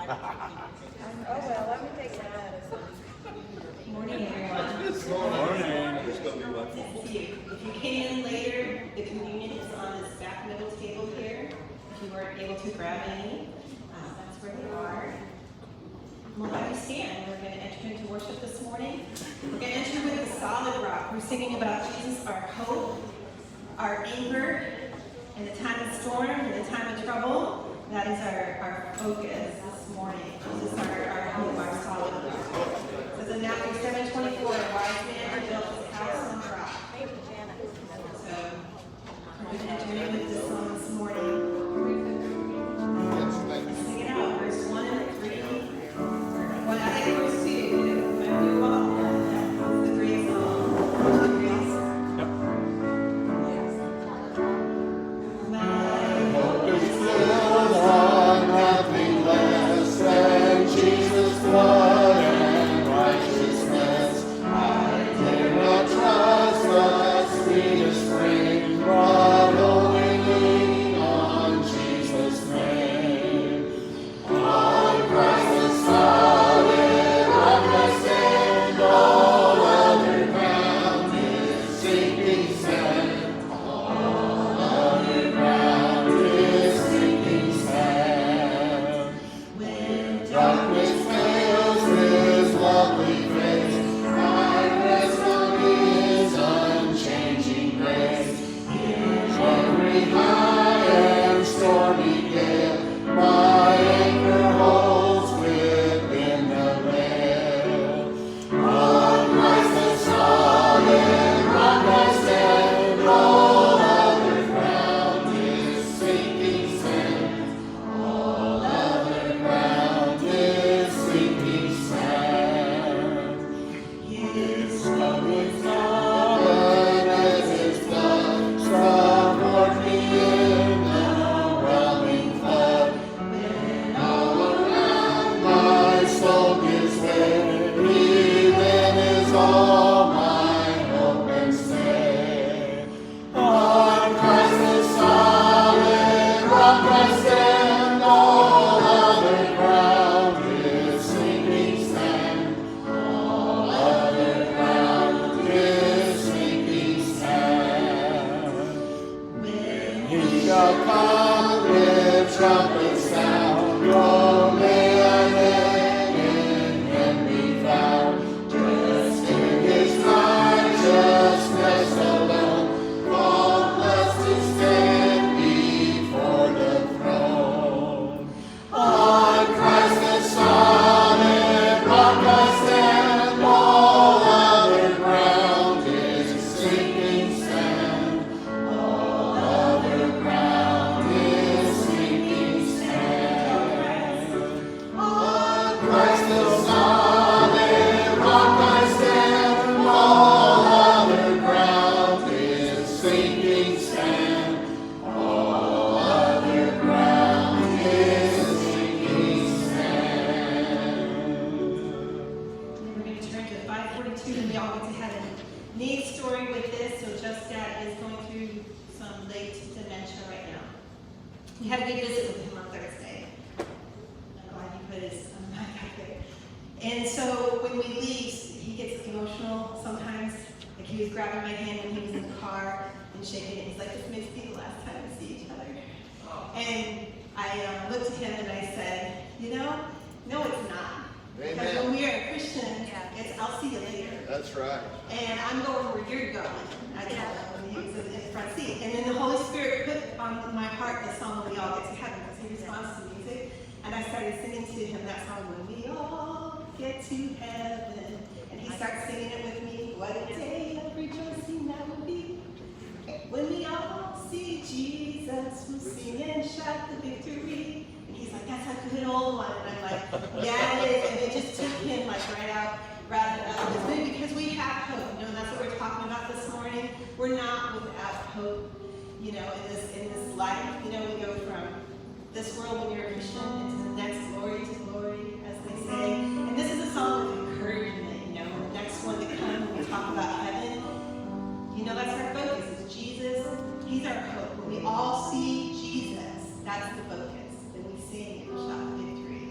well, let me take that. Morning, everyone. Good morning. If you came in later, the communion is on this back middle table here. If you weren't able to grab any, that's where they are. We'll have you stand. We're going to enter into worship this morning. We're going to enter with the solid rock. We're singing about Jesus, our hope, our anchor in the time of storm, in the time of trouble. That is our focus this morning. This is our hope, our solid rock. It says in Matthew 7:24, a wise man built his house on the rock. So we're going to enter in with this song this morning. Let's sing it out. Verse 1 and 3. Well, I think verse 2. Might be well. The great song. My hope is Built on nothing less than Jesus' blood and righteousness. I dare not trust the sweetest frame, but only lean on Jesus' name. On Christ the solid rock I stand, all other ground is sinking sand. All other ground is sinking sand. When darkness veils His lovely face, I rest on His unchanging grace. In every high and stormy gale, my anchor holds within the veil. On Christ the solid rock I stand, all other ground is sinking sand. All other ground is sinking sand. His love is solid as His blood, support me in the whelming flood. When all around my soul gives way, He then is all my hope and stay. On Christ the solid rock I stand, all other ground is sinking sand. All other ground is sinking sand. When He shall come with trumpet sound, oh, may I then in Him be found, just in His righteousness alone, faultless to stand before the throne. On Christ the solid rock I stand, all other ground is sinking sand. All other ground is sinking sand. On Christ the solid rock I stand, all other ground is sinking sand. All other ground is sinking sand. We're going to turn to 542 and we all get to heaven. Nate's story with this, so Just Dad is going through some late dementia right now. We had a good visit with him on Thursday. I'm glad he put his mic out there. And so when we leave, he gets emotional sometimes. Like he was grabbing my hand when he was in the car and shaking it. He's like, this may be the last time we see each other. And I looked at him and I said, no, it's not. Because Amen. when we are a Christian, it's I'll see you later. That's right. And I'm going where you're going. I told him when he was in the front seat. And then the Holy Spirit put on my heart the song When We All Get to Heaven, because he responds to music. And I started singing to him that song, When We All Get to Heaven. And he starts singing it with me. What a day of rejoicing that will be. When we all see Jesus, we'll sing and shout the victory. And he's like, that's a good old one. And I'm like, yeah, it is. And it just took him like right out of his mood because we have hope. That's what we're talking about this morning. We're not without hope, in this life. We go from this world when you're a Christian into the next glory to glory, as they say. And this is a song of encouragement, the next one to come when we talk about heaven. That's our focus. It's Jesus. He's our hope. When we all see Jesus, that's the focus. Then we sing and shout victory.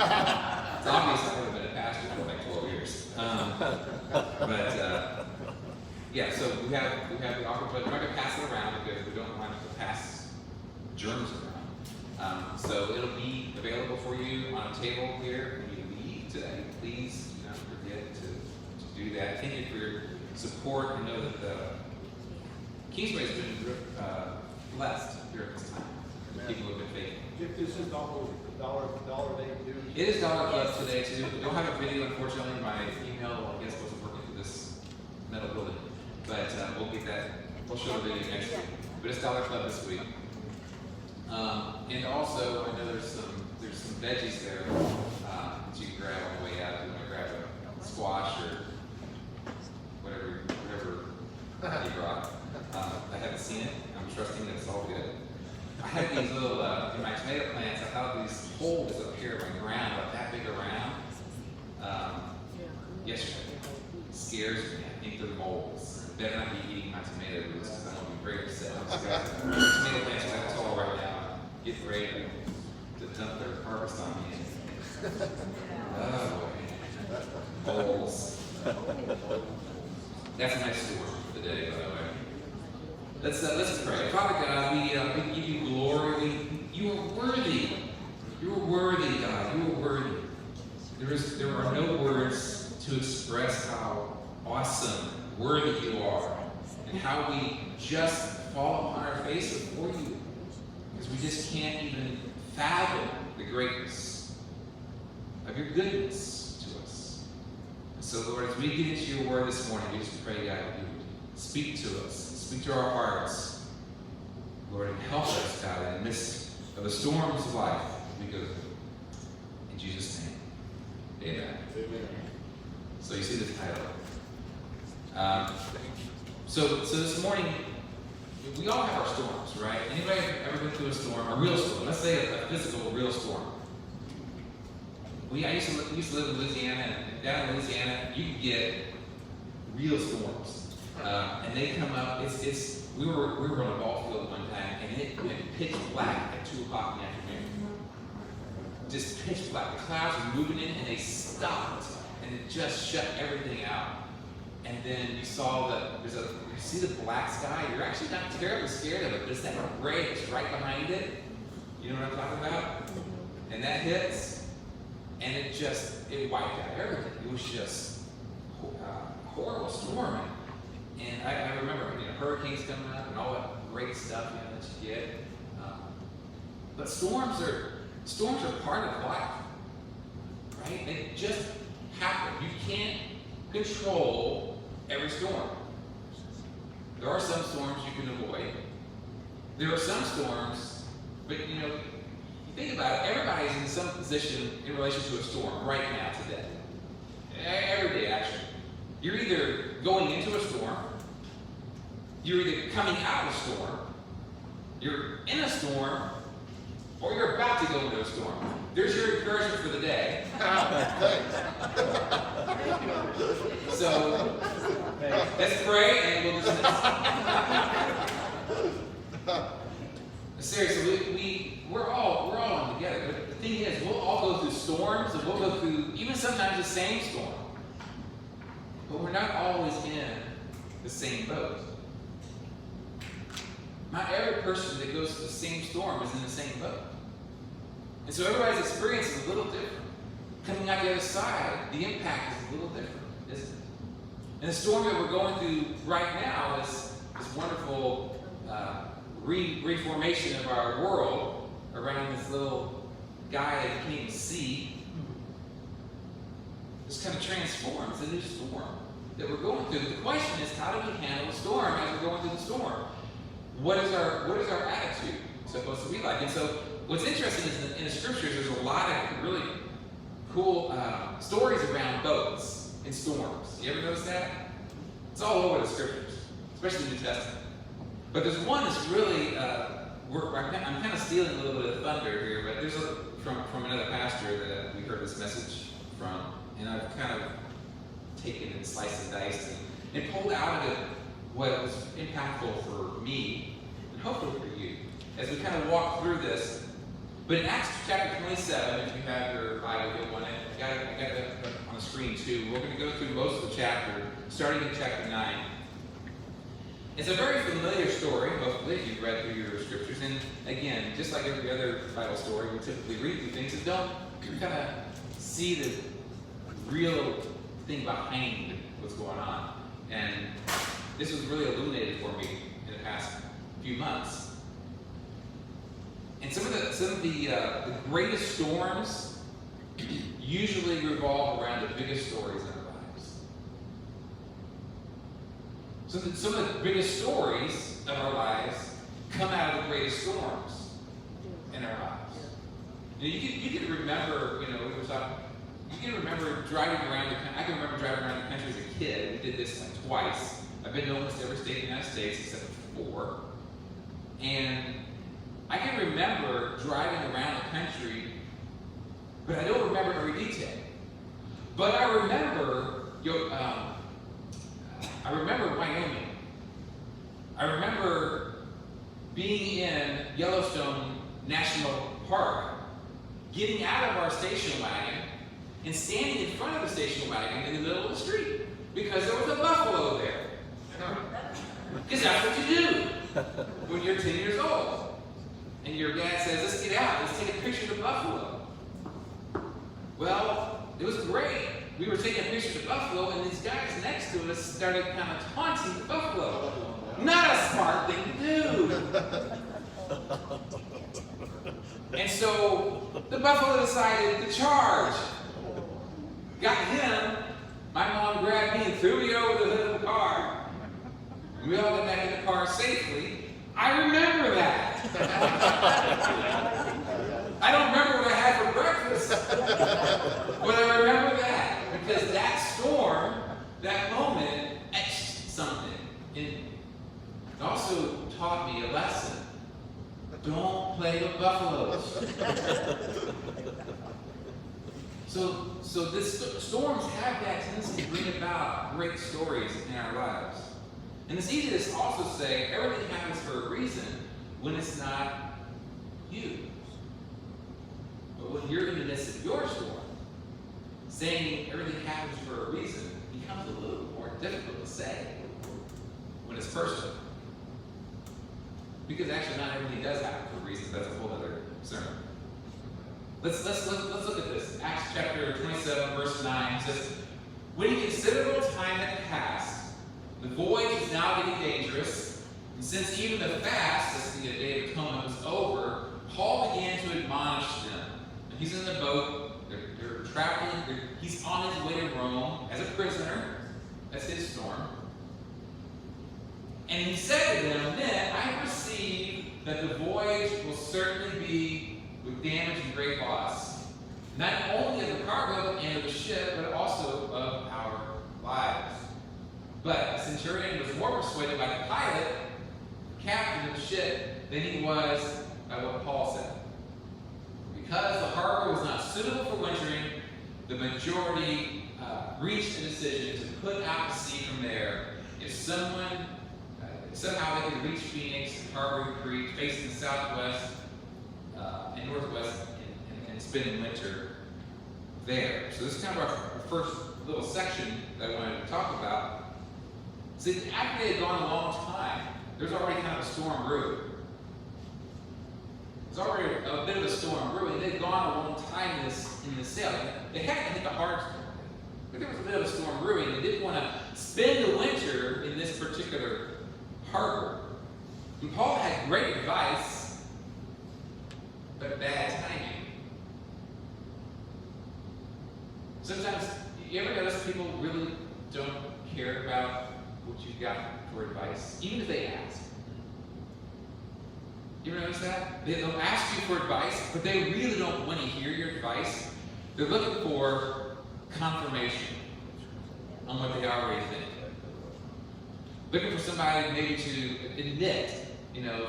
It's obvious I haven't been a pastor for like 12 years. Yeah, so we have the offer, but we're not going to pass it around because we don't want to pass germs around. So it'll be available for you on a table here when you leave today. Please do not forget to do that. Thank you for your support. I know that the Kingsway has been blessed during this time. People have been faithful. If this is almost dollar day too. It is Dollar Club today too. We don't have a video, unfortunately. My email, I guess, wasn't working through this metal building, but we'll get that. We'll show the video next week. But it's Dollar Club this week. And also, I know there's some veggies there that you can grab on the way out. If you want to grab a squash or whatever you brought. I haven't seen it. I'm trusting that it's all good. I had these little, in my tomato plants, I thought these holes up here in my ground, about that big around, yesterday. Scares me. I think they're moles. I better not be eating my tomato roots because I'm going to be very upset. Tomato plants are that tall right now. Getting ready to dump their harvest on me. Oh boy. Moles. That's a nice story for the day, by the way. Let's pray. Father God, we give you glory. You are worthy. You are worthy, God. You are worthy. There are no words to express how awesome, worthy you are, and how we just fall upon our face before you, because we just can't even fathom the greatness of your goodness to us. And so, Lord, as we get into your word this morning, we just pray, God, that you would speak to us. Speak to our hearts, Lord, and help us, God, in the midst of the storms of life we go through. In Jesus' name, amen. Amen. So you see the title. So this morning, we all have our storms, right? Anybody ever been through a storm, a real storm? Let's say a physical, real storm. I used to live in Louisiana, and down in Louisiana, you could get real storms. And they come up, we were on a ball field one time, and it went pitch black at 2 o'clock in the afternoon. Just pitch black. The clouds were moving in, and they stopped, and it just shut everything out. And then you saw you see the black sky, you're actually not terribly scared of it, but it's that gray that's right behind it. You know what I'm talking about? And that hits, and it wiped out everything. It was just a horrible storm. And I remember, hurricanes coming up and all that great stuff, that you get. But storms are part of life, right? They just happen. You can't control every storm. There are some storms you can avoid. There are some storms, but you think about it, everybody's in some position in relation to a storm right now, today. Every day, actually. You're either going into a storm, you're either coming out of a storm, you're in a storm, or you're about to go into a storm. There's your encouragement for the day. So, let's pray and we'll dismiss. Seriously, we're all on together. But the thing is, we'll all go through storms, and we'll go through even sometimes the same storm. But we're not always in the same boat. Not every person that goes through the same storm is in the same boat. And so everybody's experience is a little different. Coming out the other side, the impact is a little different, isn't it? And the storm that we're going through right now is this wonderful reformation of our world around this little guy that you can't even see. This kind of transforms, a new storm that we're going through. The question is, how do we handle the storm as we're going through the storm? What is our attitude supposed to be like? And so what's interesting is in the scriptures, there's a lot of really cool stories around boats and storms. You ever notice that? It's all over the scriptures, especially the New Testament. But there's one that's really, I'm kind of stealing a little bit of thunder here, but there's from another pastor that we heard this message from, and I've kind of taken and sliced and diced and pulled out of it what was impactful for me, and hopefully for you, as we kind of walk through this. But in Acts chapter 27, if you have your Bible screen too. We're going to go through most of the chapter, starting in chapter 9. It's a very familiar story, hopefully, if you've read through your scriptures. And again, just like every other Bible story, we typically read through things and don't kind of see the real thing behind what's going on. And this was really illuminated for me in the past few months. And some of the greatest storms usually revolve around the biggest stories in our lives. So some of the biggest stories of our lives come out of the greatest storms in our lives. You can remember, we were talking, you can remember driving around I can remember driving around the country as a kid. We did this like twice. I've been to almost every state in the United States except for 4. And I can remember driving around the country, but I don't remember every detail. But I remember Wyoming. I remember being in Yellowstone National Park, getting out of our station wagon and standing in front of the station wagon in the middle of the street because there was a buffalo there. Because that's what you do when you're 10 years old. And your dad says, let's get out, let's take a picture of the buffalo. Well, it was great. We were taking pictures of buffalo, and these guys next to us started kind of taunting the buffalo. Not a smart thing to do. And so the buffalo decided to charge. Got him. My mom grabbed me and threw me over the hood of the car. We all got back in the car safely. I remember that. I don't remember what I had for breakfast, but I remember that because that storm, that moment, etched something in me. It also taught me a lesson. Don't play with buffaloes. So this storms have that tendency to bring about great stories in our lives. And it's easy to also say everything happens for a reason when it's not you. But when you're in the midst of your storm, saying everything happens for a reason becomes a little more difficult to say when it's personal. Because actually not everything does happen for a reason. That's a whole other sermon. Let's look at this. Acts chapter 27, verse 9 says, when a considerable time had passed, the voyage was now getting dangerous, and since even the fast, as the Day of Atonement, was over, Paul began to admonish them. And he's in the boat, they're traveling, he's on his way to Rome as a prisoner. That's his storm. And he said to them, men, I perceive that the voyage will certainly be with damage and great loss, not only of the cargo and of the ship, but also of our lives. But the centurion was more persuaded by the pilot, captain of the ship, than he was by what Paul said. Because the harbor was not suitable for wintering, the majority reached a decision to put out to sea from there. If somehow they could reach Phoenix and Harbor Creek, facing the southwest and northwest, and spend winter there. So this is kind of our first little section that I wanted to talk about. See, after they had gone a long time, there's already kind of a storm brewing. There's already a bit of a storm brewing. They'd gone a long time in this sail. They hadn't hit the hard storm, but there was a bit of a storm brewing. They didn't want to spend the winter in this particular harbor. And Paul had great advice, but bad timing. Sometimes, you ever notice people really don't care about what you've got for advice, even if they ask? You ever notice that? They'll ask you for advice, but they really don't want to hear your advice. They're looking for confirmation on what they already think. Looking for somebody maybe to admit,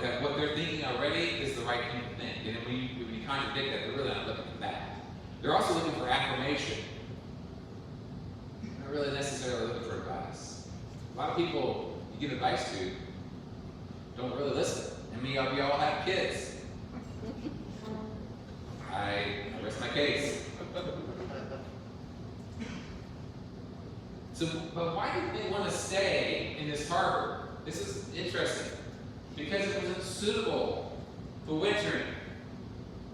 that what they're thinking already is the right thing to think. And when you contradict that, they're really not looking for that. They're also looking for affirmation. Not really necessarily looking for advice. A lot of people you give advice to don't really listen. And we all have kids. I rest my case. So, but why did they want to stay in this harbor? This is interesting. Because it wasn't suitable for wintering.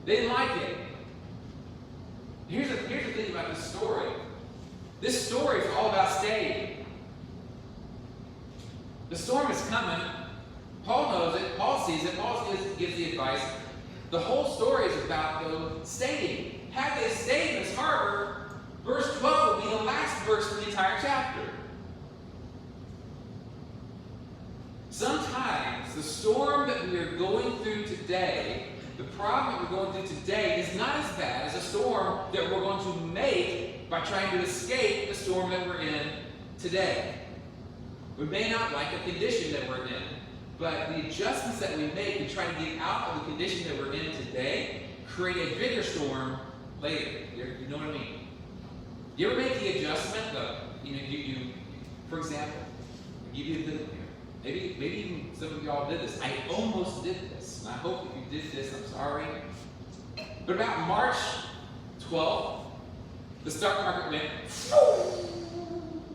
They didn't like it. Here's the thing about this story. This story is all about staying. The storm is coming. Paul knows it. Paul sees it. Paul gives the advice. The whole story is about staying. Had they stayed in this harbor, verse 12 will be the last verse of the entire chapter. Sometimes the storm that we are going through today, the problem that we're going through today, is not as bad as a storm that we're going to make by trying to escape the storm that we're in today. We may not like the condition that we're in, but the adjustments that we make to try to get out of the condition that we're in today create a bigger storm later. You know what I mean? You ever make the adjustment? You for example, I'll give you a good one here. Maybe even some of y'all did this. I almost did this. And I hope if you did this, I'm sorry. But about March 12th, the stock market went.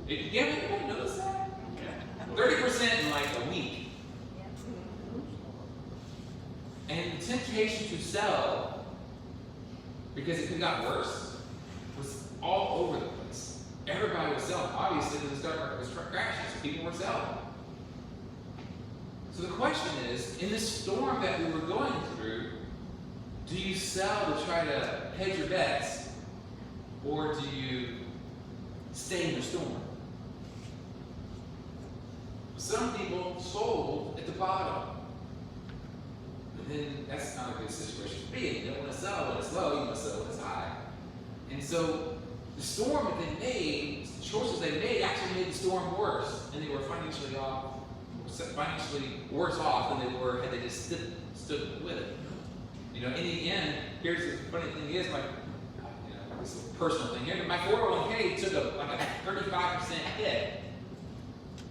Did anybody notice that? 30% in like a week. And the temptation to sell, because it could have got worse, was all over the place. Everybody was selling. Obviously, when the stock market was crashing, so people were selling. So the question is, in this storm that we were going through, do you sell to try to hedge your bets, or do you stay in the storm? Some people sold at the bottom. But then that's not a good situation to be in. You don't want to sell when it's low, you want to sell when it's high. And so the storm that they made, the choices they made, actually made the storm worse. And they were financially worse off than they were had they just stood with it. You know, in the end, here's the funny thing is, this is a personal thing here, but my 401k took a 35% hit.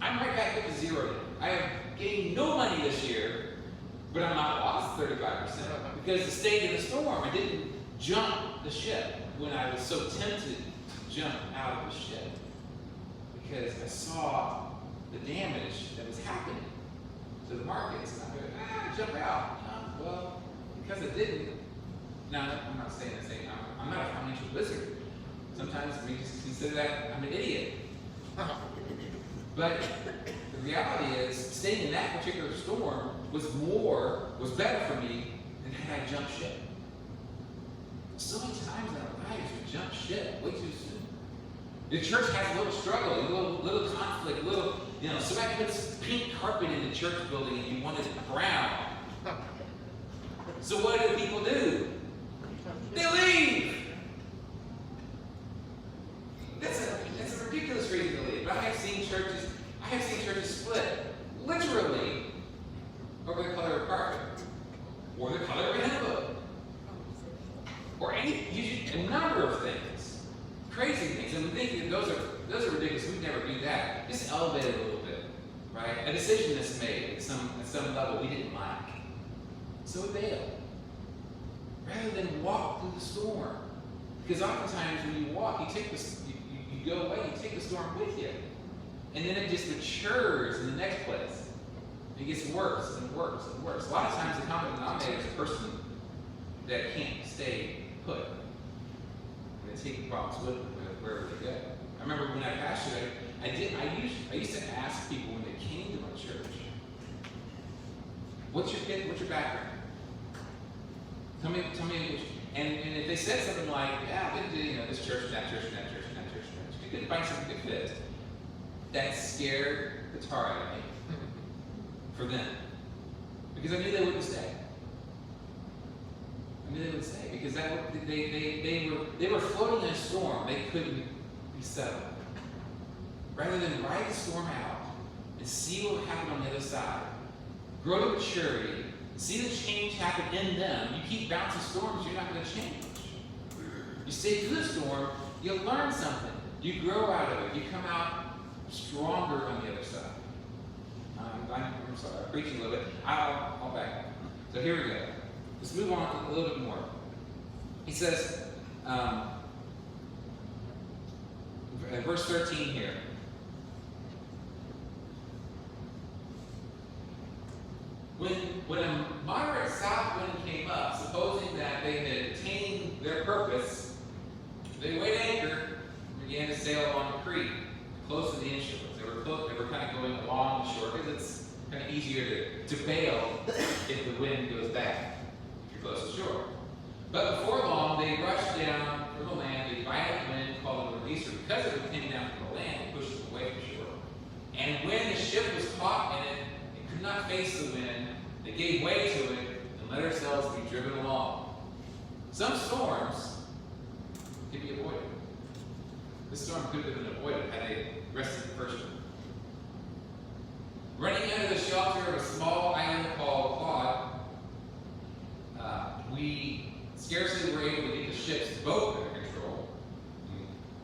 I'm right back up to zero. I have gained no money this year, but I'm not lost 35% because it stayed in the storm. I didn't jump the ship when I was so tempted to jump out of the ship because I saw the damage that was happening to the markets. And I go, jump out. Well, because it didn't. Now, I'm not saying I'm not a financial wizard. Sometimes we just consider that I'm an idiot. But the reality is, staying in that particular storm was better for me than had I jumped ship. So many times in our lives we jump ship way too soon. The church has a little struggle, a little conflict, somebody puts pink carpet in the church building and you want it brown. So what do people do? They leave. That's a ridiculous reason to leave. But I have seen churches split, literally, over the color of carpet, or the color of a handbook, or a number of things, crazy things. And we think that those are ridiculous. We'd never do that. Just elevate it a little bit, right? A decision that's made at some level we didn't like, so we bail, rather than walk through the storm. Because oftentimes when you walk, you go away, you take the storm with you. And then it just matures in the next place. It gets worse and worse and worse. A lot of times the common denominator is a person that can't stay put. And they take the problems with them wherever they go. I remember when I pastored, I used to ask people when they came to my church, what's your background? Tell me which, and if they said something like, yeah, I've been to this church, that church, and that church, and that church, and that church, you couldn't find something that fit. That scared the tar out of me for them. Because I knew they wouldn't stay. Because they were floating in a storm. They couldn't be settled. Rather than ride the storm out and see what would happen on the other side, grow to maturity, see the change happen in them. You keep bouncing storms, you're not going to change. You stay through the storm, you'll learn something. You grow out of it. You come out stronger on the other side. I'm sorry, I'm preaching a little bit. I'll back up. So here we go. Let's move on a little bit more. He says, verse 13 here, When a moderate south wind came up, supposing that they had attained their purpose, they weighed anchor and began to sail along the creek, close to the inshore. They were kind of going along the shore because it's kind of easier to bail if the wind goes bad, if you're close to shore. But before long, they rushed down from the land. A violent wind called a nor'easter. Because it was coming down from the land, it pushed it away from shore. And when the ship was caught in it, it could not face the wind. They gave way to it and let ourselves be driven along. Some storms can be avoided. This storm could have been avoided had they rested the first one. Running under the shelter of a small island called Claude, we scarcely were able to get the ship's boat under control.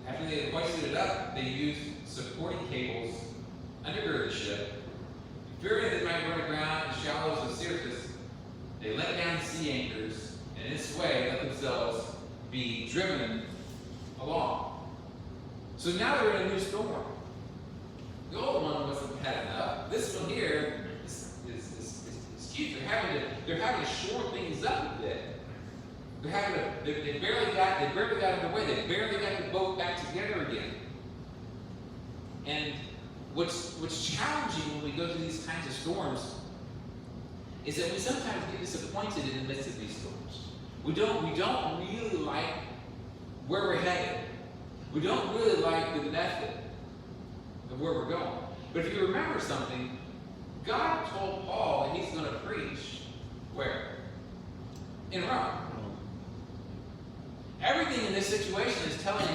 After they had hoisted it up, they used supporting cables undergird the ship. Fearing that it might run aground in the shallows of Syrtis, they let down sea anchors, and in this way let themselves be driven along. So now they're in a new storm. The old one wasn't bad enough. This one here is huge. They're having to shore things up a bit. They barely got underway. They barely got the boat back together again. And what's challenging when we go through these kinds of storms is that we sometimes get disappointed in the midst of these storms. We don't really like where we're headed. We don't really like the method of where we're going. But if you remember something, God told Paul that he's going to preach where? In Rome. Everything in this situation is telling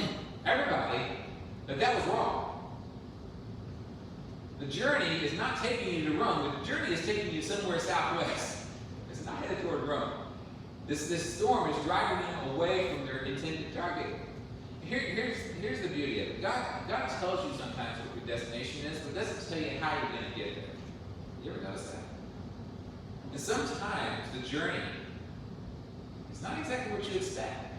everybody that that was wrong. The journey is not taking you to Rome, but the journey is taking you somewhere southwest. It's not headed toward Rome. This storm is driving them away from their intended target. Here's the beauty of it. God tells you sometimes what your destination is, but doesn't tell you how you're going to get there. You ever notice that? And sometimes the journey is not exactly what you expect.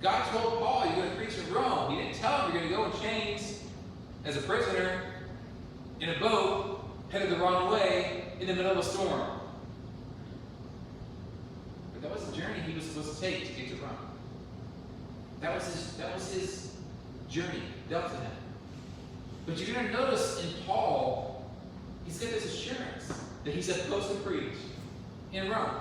God told Paul you're going to preach in Rome. He didn't tell him you're going to go in chains as a prisoner in a boat headed the wrong way in the middle of a storm. But that was the journey he was supposed to take to get to Rome. That was his journey dealt to him. But you're going to notice in Paul, he's got this assurance that he's supposed to preach in Rome.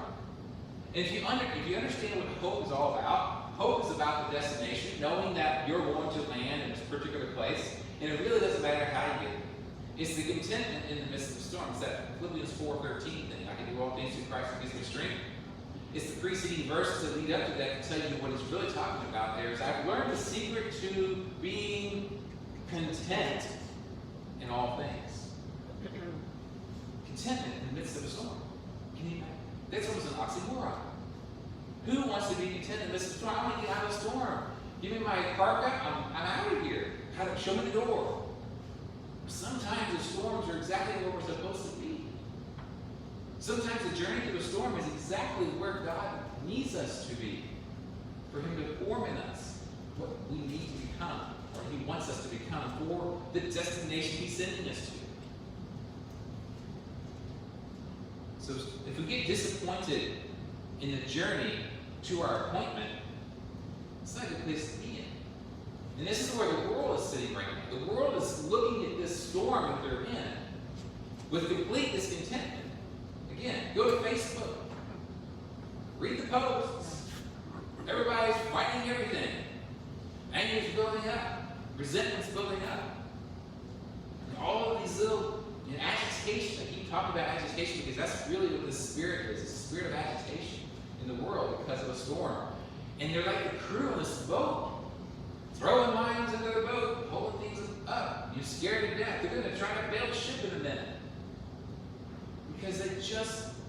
And if you understand what hope is all about, hope is about the destination, knowing that you're going to land in this particular place, and it really doesn't matter how you get there. It's the contentment in the midst of the storm. It's that Philippians 4:13 thing. I can do all things through Christ who gives me strength. It's the preceding verses that lead up to that to tell you what he's really talking about there is I've learned the secret to being content in all things. Contentment in the midst of a storm. Can you imagine? That's almost an oxymoron. Who wants to be content in the midst of a storm? I want to get out of the storm. Give me my parka, I'm out of here. Show me the door. Sometimes the storms are exactly where we're supposed to be. Sometimes the journey through a storm is exactly where God needs us to be. For him to form in us what we need to become, or he wants us to become for the destination he's sending us to. So if we get disappointed in the journey to our appointment, it's not a good place to be in. And this is where the world is sitting right now. The world is looking at this storm that they're in with complete discontentment. Again, go to Facebook. Read the posts. Everybody's fighting everything. Anger's building up. Resentment's building up. And all of these little agitation. I keep talking about agitation because that's really what the spirit is. It's a spirit of agitation in the world because of a storm. And they're like the crew on this boat. Throwing lines into the boat, holding things up. You're scared to death. They're going to try to bail the ship in a minute. Because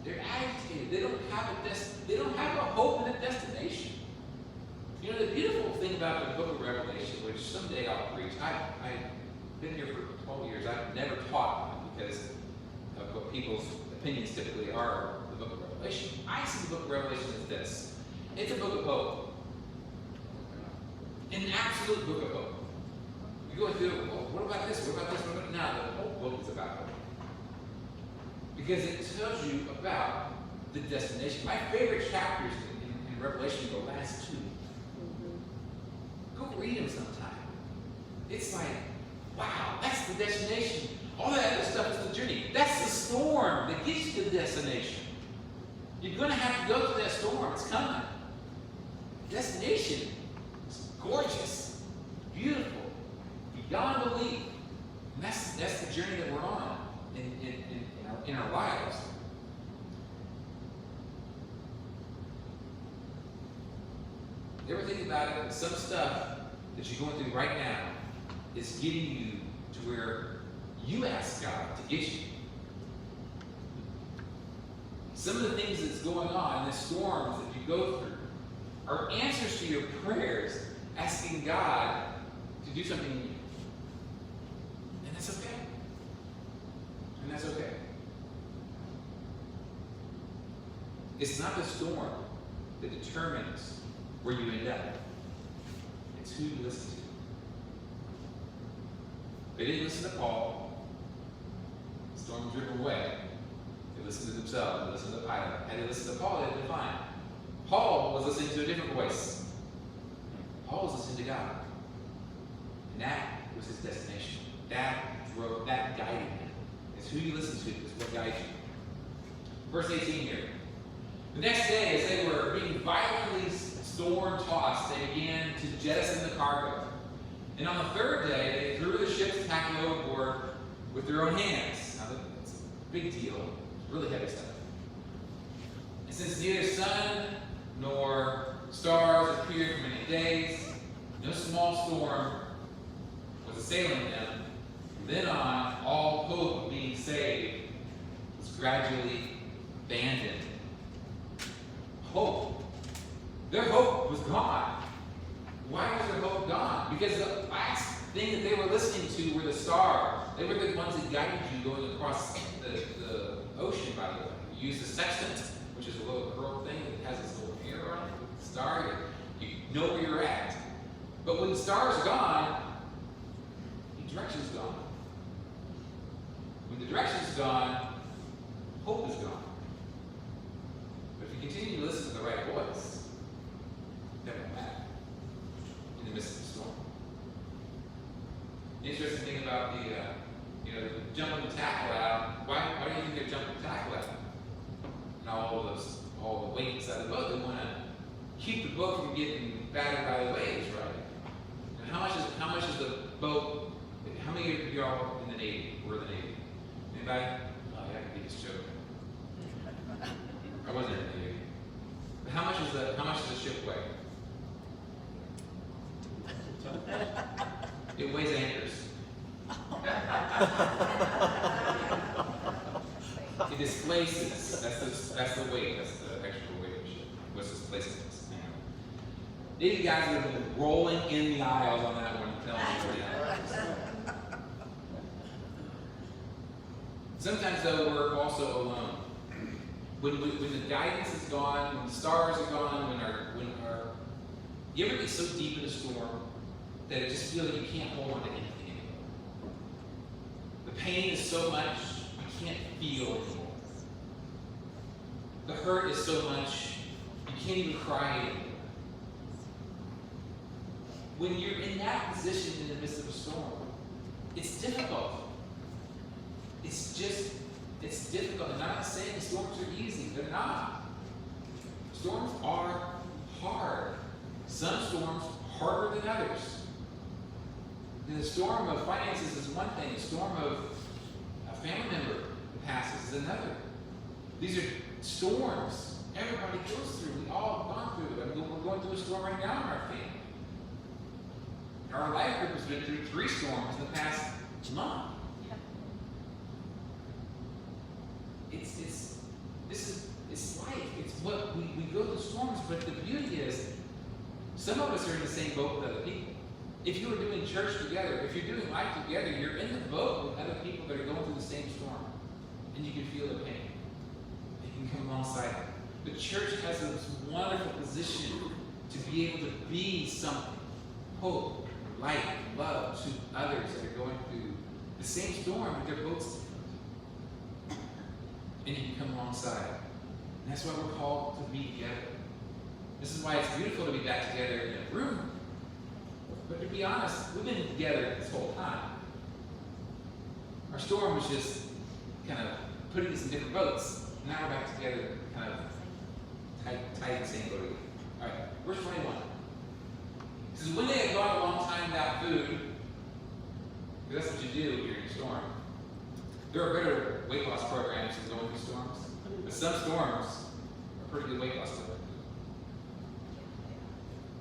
they're agitated. They don't have a hope and a destination. You know, the beautiful thing about the book of Revelation, which someday I'll preach, I've been here for 12 years. I've never taught on it because of what people's opinions typically are of the book of Revelation. I see the book of Revelation as this. It's a book of hope. An absolute book of hope. You go through, well, what about this? What about this? What about now? The whole book is about hope. because it tells you about the destination. My favorite chapters in Revelation are the last two. Go read them sometime. It's like, wow, that's the destination. All that other stuff is the journey. That's the storm that gets you to the destination. You're going to have to go through that storm. It's coming. Destination is gorgeous, beautiful, beyond belief. And that's the journey that we're on in our lives. You ever think about it? Some stuff that you're going through right now is getting you to where you ask God to get you. Some of the things that's going on, the storms that you go through, are answers to your prayers, asking God to do something in you. And that's okay. And that's okay. It's not the storm that determines where you end up. It's who you listen to. They didn't listen to Paul. The storm was driven away. They listened to themselves. They listened to Pilate. Had they listened to Paul, they'd been fine. Paul was listening to a different voice. Paul was listening to God. And that was his destination. That guided him. It's who you listen to, is what guides you. Verse 18 here. The next day, as they were being violently storm-tossed, they began to jettison the cargo. And on the third day, they threw the ship's tackle overboard with their own hands. Now, that's a big deal. It's really heavy stuff. And since neither sun nor stars appeared for many days, no small storm was assailing them. From then on, all hope of being saved was gradually abandoned. Hope. Their hope was gone. Why was their hope gone? Because the last thing that they were listening to were the stars. They were the ones that guided you going across the ocean, by the way. You use the sextant, which is a little curled thing that has this little hair on it. The star, you know where you're at. But when the stars are gone, the direction's gone. When the direction's gone, hope is gone. But if you continue to listen to the right voice, that won't matter in the midst of the storm. The interesting thing about the jumping the tackle out, why do you think they're jumping the tackle out? And all the weight inside the boat, they want to keep the boat from getting battered by the waves, right? And how much is the boat? How many of y'all in the Navy were in the Navy? Anybody? Oh, yeah, I can be just joking. I wasn't in the Navy. But how much does the ship weigh? It weighs anchors. It displaces. That's the weight. That's the actual weight of the ship. What's displacing this? These guys have been rolling in the aisles on that one, telling me where they are. Sometimes, though, we're also alone. When the guidance is gone, when the stars are gone, you ever get so deep in a storm that it just feels like you can't hold on to anything anymore? The pain is so much you can't feel anymore. The hurt is so much you can't even cry anymore. When you're in that position in the midst of a storm, it's difficult. It's difficult. And I'm not saying storms are easy. They're not. Storms are hard. Some storms harder than others. And the storm of finances is one thing. The storm of a family member that passes is another. These are storms everybody goes through. We all have gone through it. I mean, we're going through a storm right now in our family. Our life group has been through 3 storms in the past month. It's life. It's what we go through storms, but the beauty is some of us are in the same boat with other people. If you are doing church together, if you're doing life together, you're in the boat with other people that are going through the same storm. And you can feel the pain. You can come alongside them. The church has this wonderful position to be able to be something. Hope, light, love to others that are going through the same storm, but their boats different. and you can come alongside. And that's why we're called to be together. This is why it's beautiful to be back together in a room. But to be honest, we've been together this whole time. Our storm was just kind of putting us in different boats. Now we're back together, kind of tight in the same boat again. All right, verse 21. It says, when they had gone a long time without food, because that's what you do during a storm. There are better weight loss programs than going through storms, but some storms are pretty good weight loss programs.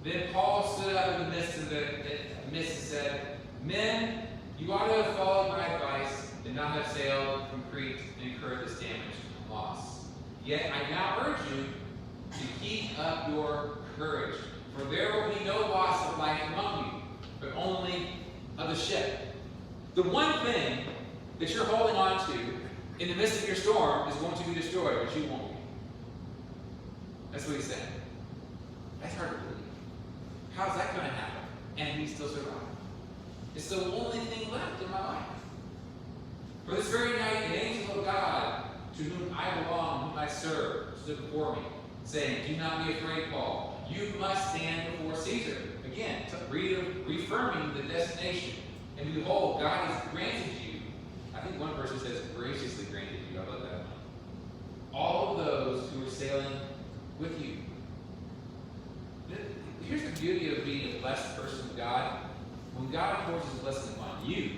Then Paul stood up in the midst and said, men, you ought to have followed my advice and not have sailed from Crete and incurred this damage and loss. Yet I now urge you to keep up your courage, for there will be no loss of life among you, but only of the ship. The one thing that you're holding on to in the midst of your storm is going to be destroyed, but you won't be. That's what he's saying. That's hard to believe. How's that going to happen? And we still survive. It's the only thing left in my life. For this very night, an angel of God, to whom I belong, whom I serve, stood before me, saying, do not be afraid, Paul. You must stand before Caesar. Again, reaffirming the destination. And behold, God has granted you, I think one person says graciously granted you, I love that one, all of those who are sailing with you. Here's the beauty of being a blessed person of God. When God pours his blessing upon you,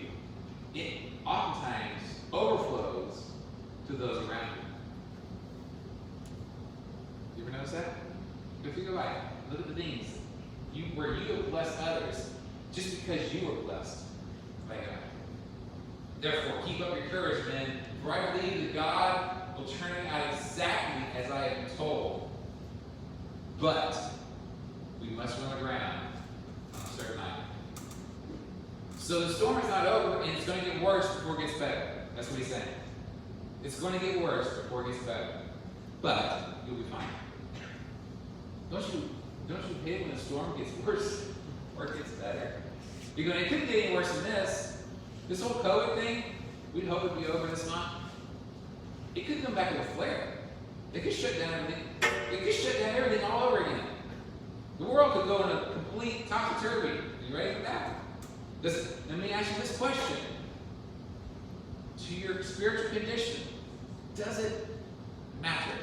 it oftentimes overflows to those around you. You ever notice that? Go through your life. Look at the things where you have blessed others just because you were blessed by God. Therefore, keep up your courage, men, for I believe that God will turn it out exactly as I have been told. But we must run aground on a certain night. So the storm is not over, and it's going to get worse before it gets better. That's what he's saying. It's going to get worse before it gets better. But you'll be fine. Don't you hate when the storm gets worse or it gets better? You're going, it couldn't get any worse than this. This whole COVID thing, we'd hope it'd be over this month. It could come back with a flare. They could shut down everything. They could shut down everything all over again. The world could go in a complete topsy-turvy. Are you ready for that? Let me ask you this question. To your spiritual condition, does it matter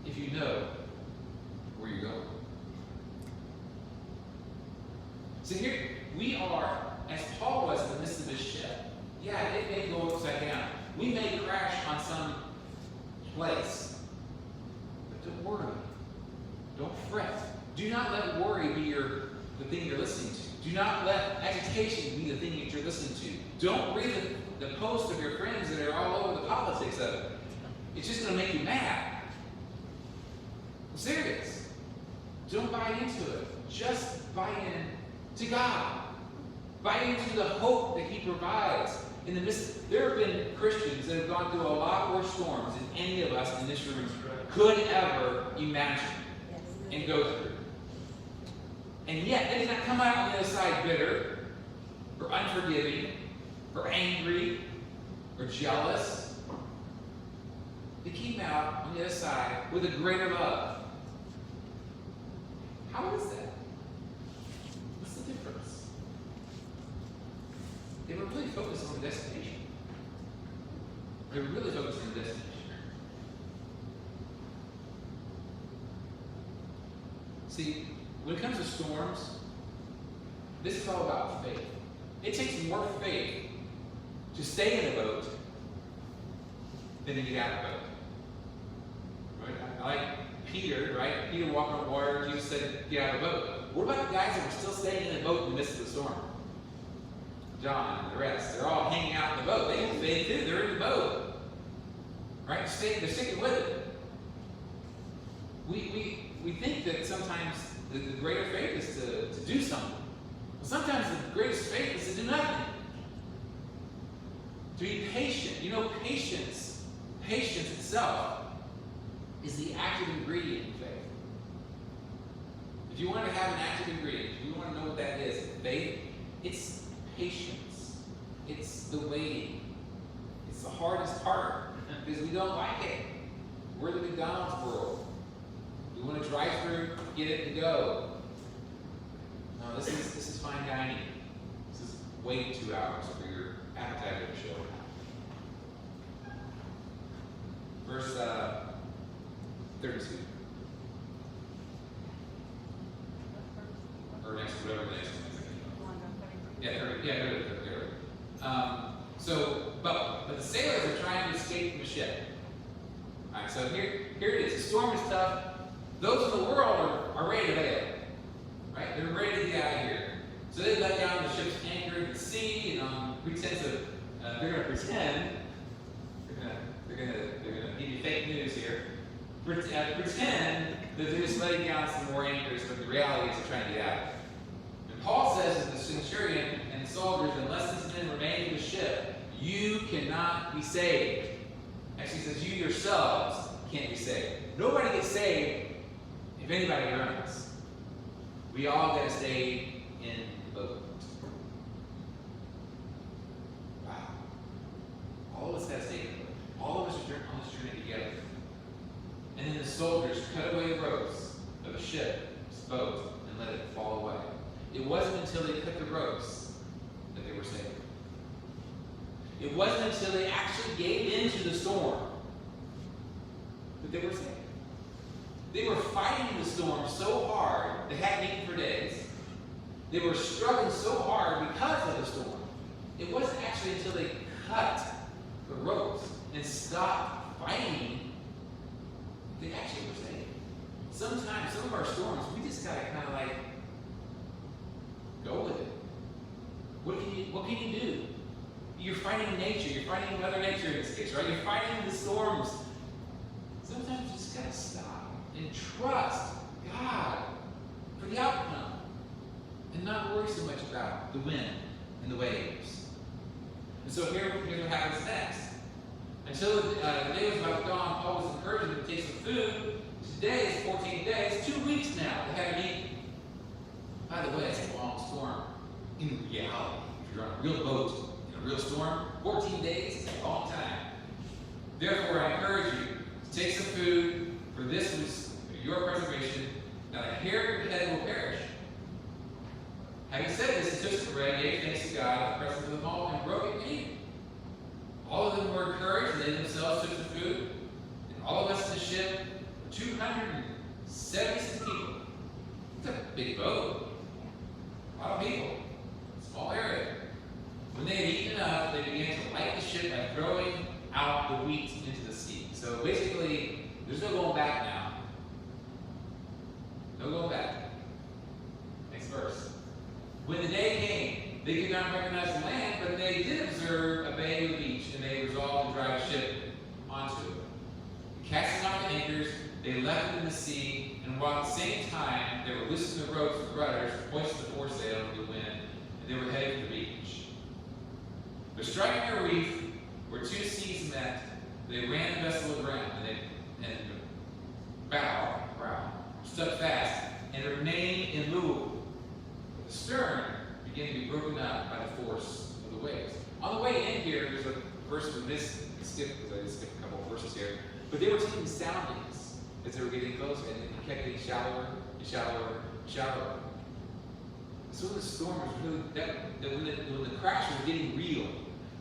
if you know where you're going? So here, we are, as Paul was in the midst of his ship. Yeah, it may go upside down. We may crash on some place. But don't worry. Don't fret. Do not let worry be the thing you're listening to. Do not let agitation be the thing that you're listening to. Don't read the posts of your friends that are all over the politics of it. It's just going to make you mad. I'm serious. Don't buy into it. Just buy in to God. Buy into the hope that he provides. In the midst, there have been Christians that have gone through a lot worse storms than any of us in this room could ever imagine and go through. And yet, they did not come out on the other side bitter, or unforgiving, or angry, or jealous. They came out on the other side with a greater love. How is that? What's the difference? They were really focused on the destination. They were really focused on the destination. See, when it comes to storms, this is all about faith. It takes more faith to stay in a boat than to get out of the boat. Right? I like Peter, right? Peter walked on water, Jesus said, get out of the boat. What about the guys that were still staying in the boat in the midst of the storm? John and the rest, they're all hanging out in the boat. They did, they're in the boat. Right? They're sticking with it. We think that sometimes the greater faith is to do something. But sometimes the greatest faith is to do nothing. To be patient. You know, patience itself is the active ingredient in faith. If you want to have an active ingredient, if you want to know what that is, faith, it's patience. It's the waiting. It's the hardest part because we don't like it. We're the McDonald's world. We want to drive through, get it to go. No, this is fine dining. This is wait 2 hours for your appetizer to show. Verse 32. Or next, whatever the next one is. Yeah, 30. Yeah, 30. But the sailors are trying to escape from the ship. All right, so here it is. The storm is tough. Those in the world are ready to bail. Right? They're ready to get out of here. So they let down the ship's anchor in the sea, and on pretense of they're going to pretend. They're going to give you fake news here. Pretend that they're just letting down some more anchors, but the reality is they're trying to get out. And Paul says to the centurion and the soldiers, unless these men remain in the ship, you cannot be saved. Actually, he says you yourselves can't be saved. Nobody gets saved if anybody runs. We all got to stay in the boat. Wow. All of us got to stay in the boat. All of us are on this journey together. And then the soldiers cut away the ropes of the ship's boat and let it fall away. It wasn't until they cut the ropes that they were saved. It wasn't until they actually gave in to the storm that they were saved. They were fighting the storm so hard, they hadn't eaten for days. They were struggling so hard because of the storm. It wasn't actually until they cut the ropes and stopped fighting that they actually were saved. Sometimes, some of our storms, we just gotta kind of like go with it. What can you do? You're fighting nature. You're fighting Mother Nature in this case, right? You're fighting the storms. Sometimes you just gotta stop and trust God for the outcome, and not worry so much about the wind and the waves. And so here's what happens next. Until the day was about dawn, Paul was encouraging them to take some food. Today is 14 days, 2 weeks now. They haven't eaten. By the way, it's a long storm. In reality, if you're on a real boat in a real storm, 14 days is a long time. Therefore, I encourage you to take some food, for this was your preservation. Not a hair of your head will perish. Having said this, he took some bread, gave thanks to God, pressed it to them all, and broke it and ate it. All of them were encouraged, and they themselves took the food. And all of us in the ship, 276 people. It's a big boat. A lot of people. Small area. When they had eaten enough, they began to light the ship by throwing out the wheat into the sea. So basically, there's no going back now. No going back. Next verse. When the day came, they could not recognize the land, but they did observe a bay on the beach, and they resolved to drive a ship onto it. Casting off the anchors, they left it in the sea, and while at the same time they were loosening the ropes with rudders, hoisting the foresail to the wind, and they were heading for the beach. But striking a reef where 2 seas met, they ran the vessel aground, and the bow stuck fast, and remained immovable. But the stern began to be broken up by the force of the waves. On the way in here, there's a verse from this, I skipped a couple of verses here, but they were taking soundings as they were getting closer, and it kept getting shallower and shallower and shallower. So the storm was really, when the crash was getting real,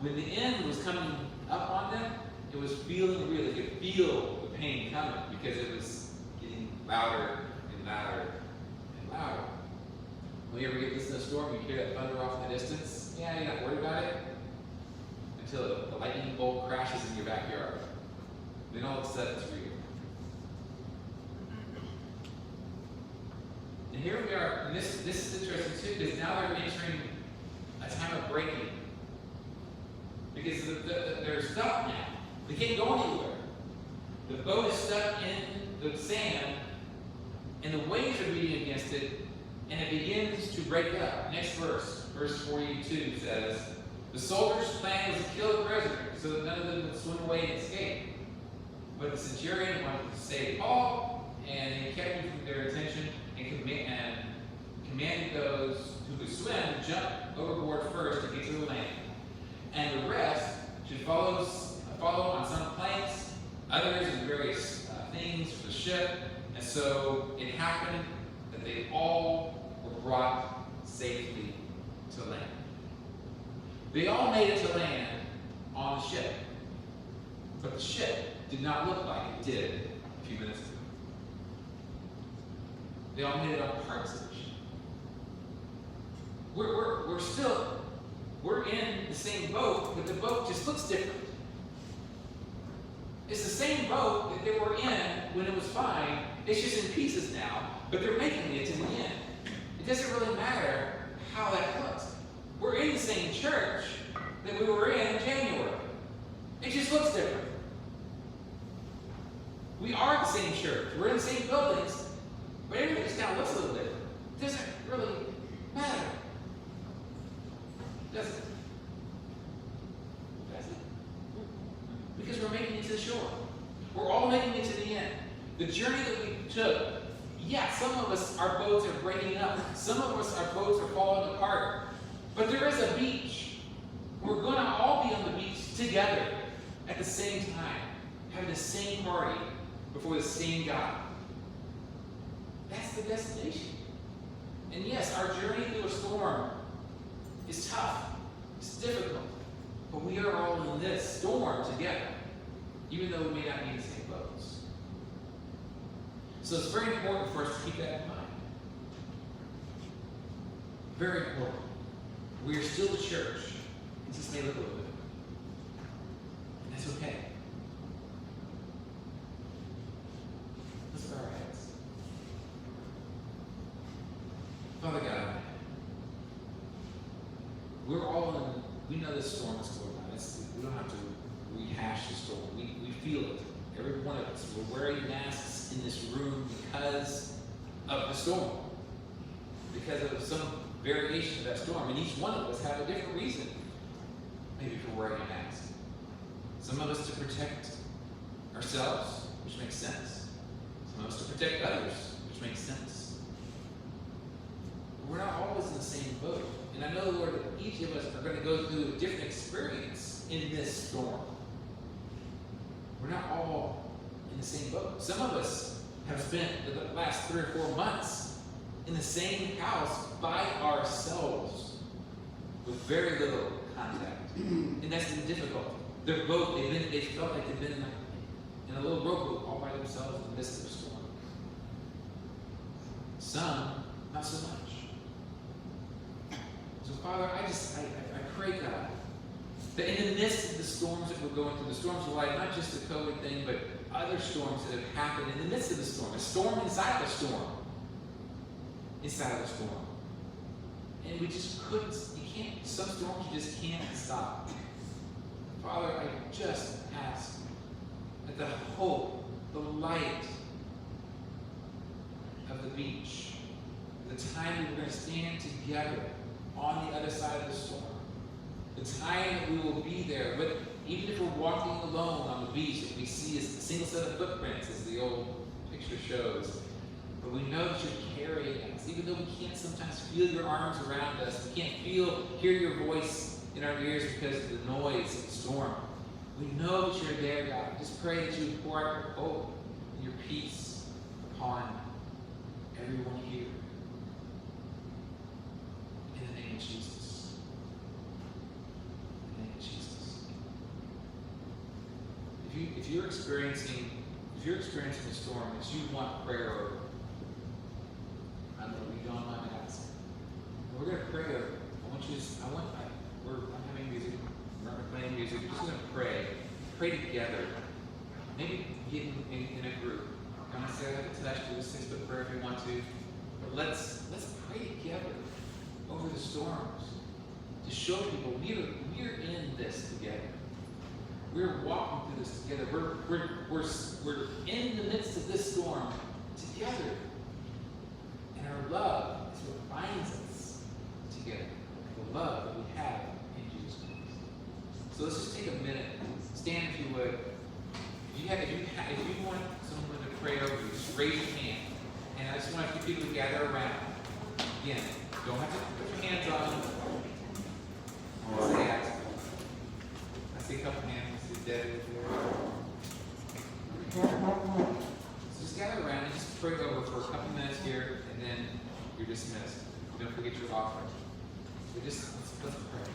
when the end was coming up on them, it was feeling real. They could feel the pain coming because it was getting louder and louder and louder. When you ever get this in a storm, you hear that thunder off in the distance? Yeah, you're not worried about it until the lightning bolt crashes in your backyard. Then all of a sudden it's real. And here we are, and this is interesting too, because now they're entering a time of breaking. Because they're stuck now. They can't go anywhere. The boat is stuck in the sand, and the waves are beating against it, and it begins to break up. Next verse, verse 42 says, the soldiers' plan was to kill the prisoners so that none of them would swim away and escape. But the centurion wanted to save Paul, and he kept him from their attention and commanded those who could swim to jump overboard first to get to the land. And the rest should follow on some planks so it happened that they all were brought safely to land. They all made it to land on the ship. But the ship did not look like it did a few minutes ago. They all made it on parts of the ship. We're in the same boat, but the boat just looks different. It's the same boat that they were in when it was fine. It's just in pieces now, but they're making it to the end. It doesn't really matter how that looks. We're in the same church that we were in January. It just looks different. We are the same church. We're in the same buildings, but everything just kind of looks a little different. It doesn't really matter. Does it? Does it? Because we're making it to the shore. We're all making it to the end. The journey that we took, yeah, some of us, our boats are breaking up. Some of us, our boats are falling apart. But there is a beach. We're going to all be on the beach together at the same time, having the same party before the same God. That's the destination. And yes, our journey through a storm is tough. It's difficult. But we are all in this storm together, even though we may not be in the same boats. So it's very important for us to keep that in mind. Very important. We are still the church. It just may look a little bit. And that's okay. Let's bow our heads. Father God, we're all in, we know this storm is going on. We don't have to rehash the storm. We feel it. Every one of us. We're wearing masks in this room because of the storm. Because of some variation of that storm. And each one of us have a different reason, maybe for wearing a mask. Some of us to protect ourselves, which makes sense. Some of us to protect others, which makes sense. But we're not always in the same boat. And I know, Lord, that each of us are going to go through a different experience in this storm. We're not all in the same boat. Some of us have spent the last 3 or 4 months in the same house by ourselves with very little contact. And that's been difficult. Their boat, they felt like they've been in a little rowboat all by themselves in the midst of a storm. Some, not so much. So Father, I pray, God, that in the midst of the storms that we're going through, the storms of life, not just the COVID thing, but other storms that have happened in the midst of the storm, a storm inside the storm. Inside of the storm. And we just couldn't, some storms you just can't stop. Father, I just ask that the hope, the light of the beach, the time that we're going to stand together on the other side of the storm, the time that we will be there, but even if we're walking alone on the beach, that we see a single set of footprints, as the old picture shows, but we know that you're carrying us, even though we can't sometimes feel your arms around us, we can't hear your voice in our ears because of the noise of the storm. We know that you're there, God. I just pray that you would pour out your hope and your peace upon everyone here. In the name of Jesus. In the name of Jesus. If you're experiencing a storm that you want prayer over, I'm going to be on my mask. We're going to pray over. I'm having music. We're playing music. We're just going to pray. Pray together. Maybe get in a group. I'm going to say I have to touch, do a 6-foot prayer if you want to. But let's pray together over the storms to show people we're in this together. We're walking through this together. We're in the midst of this storm together. And our love is what binds us together. The love that we have in Jesus Christ. So let's just take a minute. Stand if you would. If you want someone to pray over you, just raise your hand. And I just want a few people to gather around. Again, don't have to put your hands on them. I see a couple hands. I see Debbie there. So just just gather around and just pray over for a couple minutes here, and then you're dismissed. Don't forget your offering. So let's pray.